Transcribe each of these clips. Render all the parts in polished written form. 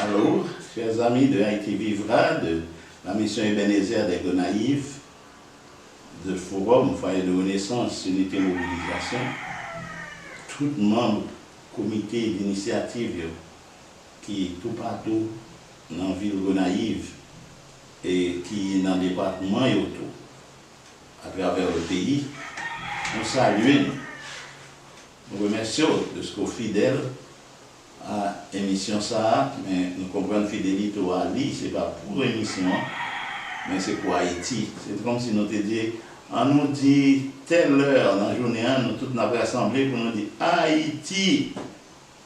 Allô, chers amis de Haïti Vivra, de la mission Ebenezer des Gonaïves, de Forum, Foyer de Renaissance, Unité Mobilisation, tout membre comité d'initiative qui tout partout dans la ville Gonaïve et qui dans le département et autour, à travers le pays, nous saluons, nous remercions de ce qu'on est fidèle à l'émission ça, mais nous comprenons fidélité à lui, ce n'est pas pour l'émission, mais c'est pour Haïti. C'est comme si nous te disions, on nous dit telle heure dans la journée, nous tous nous avons rassemblé pour nous dire Haïti,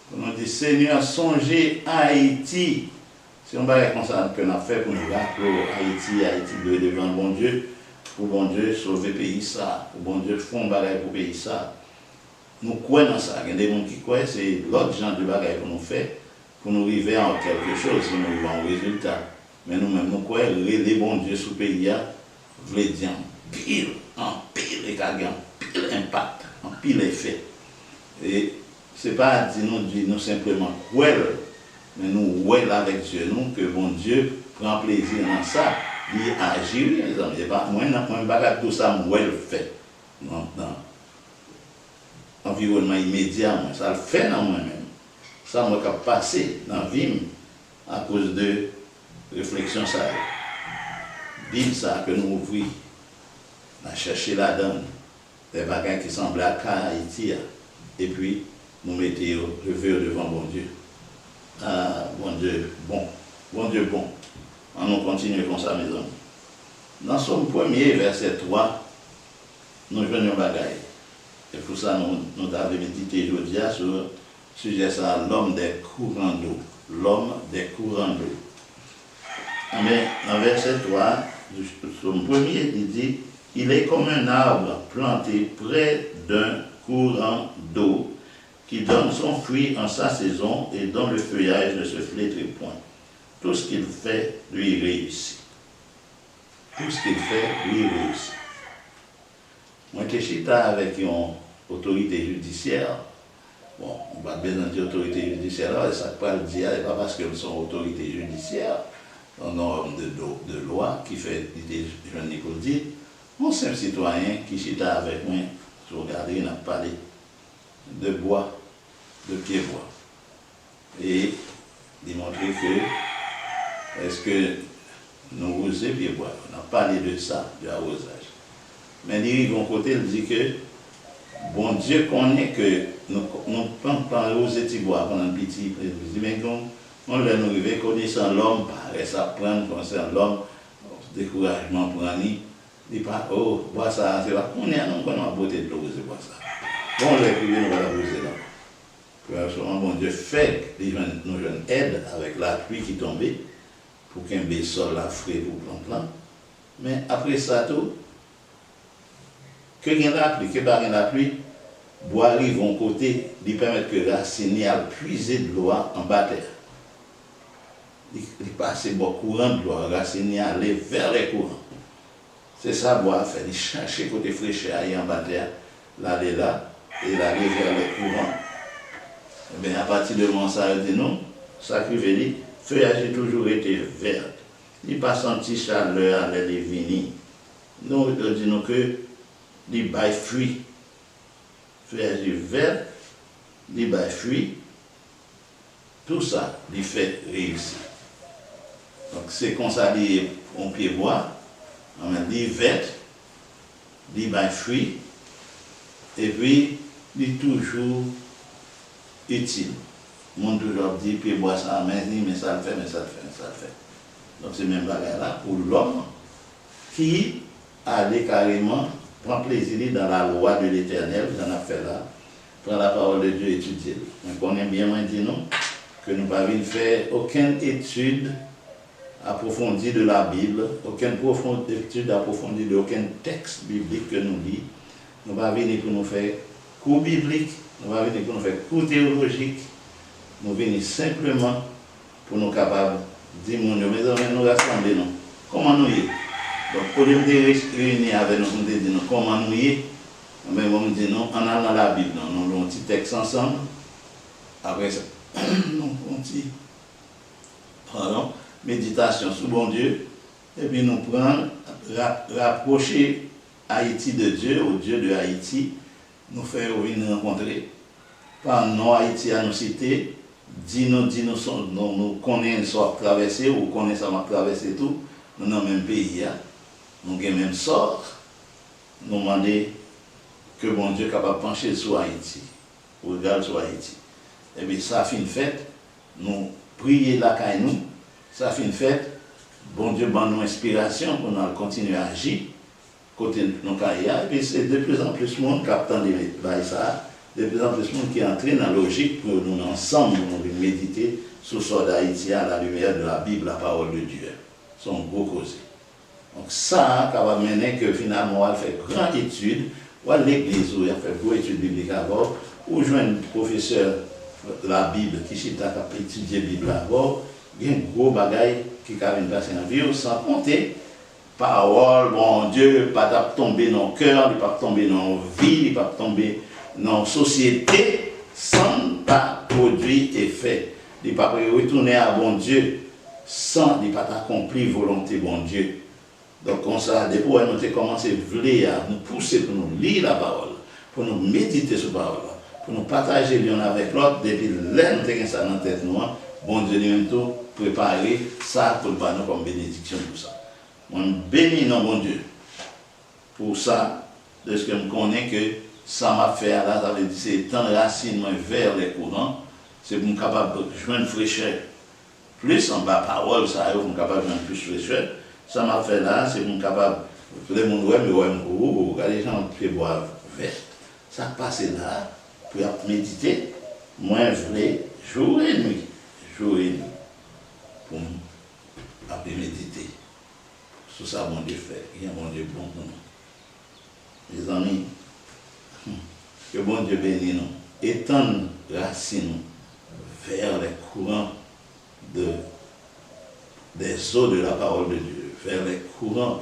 pour nous dire Seigneur, songez Haïti. C'est un bagage comme ça que nous avons fait pour nous rappeler Haïti doit devant le bon Dieu, pour bon Dieu sauver le pays ça, pour bon Dieu faire un bagage pour le pays ça. Nous croyons dans ça. Il y a des gens qui croient, c'est l'autre genre de bagaille que nous faisons pour nous arriver à quelque chose, si nous arrivons à un résultat. Mais nous-mêmes, nous croyons que les bons dieux sous le pays veulent dire en pile et en pile impact, en pile effet. Et ce n'est pas dire nous simplement croire, mais nous croyons avec Dieu, nous, que bon Dieu prend plaisir dans ça, il agit, les amis. Ce n'est pas moi, tout ça, moi, le fait. Non. Environnement immédiat, ça le fait dans moi-même. Ça m'a passé dans la vie à cause de réflexion ça. Bible ça que nous ouvrons, on a cherché la donne, des bagages qui semblaient à Haïti, et puis nous mettons le verre devant bon Dieu. Ah, bon Dieu, bon. Bon Dieu, bon. On nous continue comme ça, mes amis. Dans son premier verset 3, nous jouons un bagage. Et pour ça, nous avons médité aujourd'hui sur le sujet ça, l'homme des courants d'eau. L'homme des courants d'eau. Mais dans verset 3, son premier, il dit, il est comme un arbre planté près d'un courant d'eau qui donne son fruit en sa saison et dont le feuillage ne se flétrit point. Tout ce qu'il fait, lui réussit. Tout ce qu'il fait, lui réussit. Moi, je suis avec une autorité judiciaire. Bon, on va bien dire autorité judiciaire, là, et ça ne peut pas le dire, pas parce qu'elles sont autorité judiciaire, un homme de loi qui fait, Jean-Nicole dit, mon simple citoyen qui chita avec moi, je regardais, il a parlé de bois, de pied-bois. Et démontrer que, est-ce que nous osons pied-bois? On a parlé de ça, de arrosage. Mais il y a un côté, il dit que bon Dieu connaît que nous ne pouvons pas arroser les bois pendant un petit peu. Mais on l'a nous arrivé, connaissant l'homme, pareil, ça prend, concernant l'homme, découragement pour un nid. Il dit pas, oh, bois ça, c'est là. On est à nous, on a beauté de l'arroser, bois ça. Bon, on l'a privé, nous va l'arroser là. Bon Dieu fait que nous jeunes aident avec la pluie qui tombait pour qu'un sol la frais pour plan. Mais après ça, tout, que rien la pluie, que pas rien la pluie, bois arrive en côté, lui permettre que la racine a puiser de l'eau en bas terre. Il passe beaucoup courant de l'eau, la racine a aller vers les courants. C'est ça bois fait, il cherche côté fraîcheur en bas terre, l'aller là, et l'aller vers les courants. Et bien à partir de moment ça dit non, ça qui veut dire, feuillage a toujours été vert. Il pas senti chaleur à l'air de venir. Nous disons que il baille fruit. Feuillage vert, il baille fruit. Tout ça, il fait réussir. Donc c'est comme ça, on peut voir, il vert, il baille fruit, et puis il est toujours utile. Le monde toujours dit, puis boire ça, mais ça le fait, mais ça le fait, mais ça le fait. Donc c'est même bagarre là pour l'homme qui allait carrément prendre plaisir dans la loi de l'Éternel, vous en avez fait là, prendre la parole de Dieu et étudier. Mais on aime bien moi dire non, que nous ne pouvons pas faire aucune étude approfondie de la Bible, aucune étude approfondie de aucun texte biblique que nous lisons. Nous ne pouvons pas venir pour nous faire cours bibliques, nous ne pouvons pas venir pour nous faire cours théologiques, nous venons simplement pour nous capables de dire, mon Dieu, mes amis, nous rassembler, non. Comment nous y est? Donc, pour nous réunir avec nous, nous disons comment nous y est, mais on dit non, on a dans la Bible, nous avons un petit texte ensemble, après ça, on dit pardon, méditation sur bon Dieu, et puis nous prendre, rapprocher Haïti de Dieu, au Dieu de Haïti, nous faire venir rencontrer. Par non Haïti à nous citer, nous connaissons soit traversé ou connaissons à traverser tout, nous dans le même pays, nous avons le même sort, nous demandons que bon Dieu est capable de pencher sur Haïti, ou regarder sur Haïti. Et bien ça fait une fête, nous prions la caille nous, ça fait une fête, bon Dieu donne nous inspiration pour nous continuer à agir, côté nos carrières, et puis c'est de plus en plus de monde qui attend ça, de plus en plus de monde qui entre dans la logique pour nous ensemble nous méditer sur le sort d'Haïti à la lumière de la Bible, la parole de Dieu. C'est un gros cause. Donc ça, ça va mener que finalement on va faire grande étude, ou à l'église où il a fait beaucoup d'études bibliques avant, ou jouer un professeur de la Bible qui a étudié la Bible avant, il y a un gros bagage qui a une place dans la vie, sans compter parole, bon Dieu, pas tomber dans le cœur, il ne pas tomber dans la vie, il ne pas tomber dans la société sans pas produire effet. Il ne pas retourner à bon Dieu sans ne pas accomplir volonté bon Dieu. Donc, comme ça, depuis nous avons commencé à nous pousser pour nous lire la parole, pour nous méditer sur la parole, pour nous partager l'un avec l'autre, depuis là, nous avons ça dans la tête, nous, bon Dieu, nous avons préparé ça pour nous comme bénédiction pour ça. Moi, je bénis non bon Dieu pour ça, parce que je connais que ça m'a fait là, ça veut dire c'est tant de racines vers les courants, c'est pour nous capable de joindre fraîcheur. Plus en bas parole, ça est, nous capable de joindre plus fraîcheur. Ça m'a fait là, c'est pour nous capable, les gens regardez les gens qui boivent vert. Ça passe là, pour méditer, moi je voulais jour et nuit, pour méditer. Sur ça, mon Dieu fait, il y a mon Dieu bon pour nous. Les amis, que bon Dieu bénisse nous, étendre racines vers les courants des eaux de la parole de Dieu, vers les courants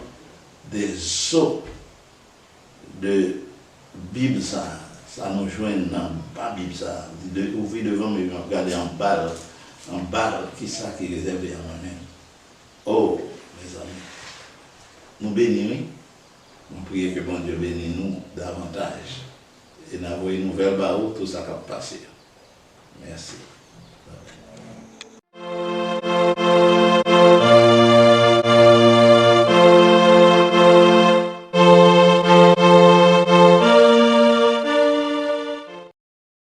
des eaux de Bible, ça nous joint dans la Bible, ça, ouvrir devant mais regarder en bas, qui ça qui est réservé à moi-même. Oh, mes amis, nous bénissons, nous prions que bon Dieu bénisse nous davantage et nous envoyons nous vers le bas tout ça qui a passé. Merci.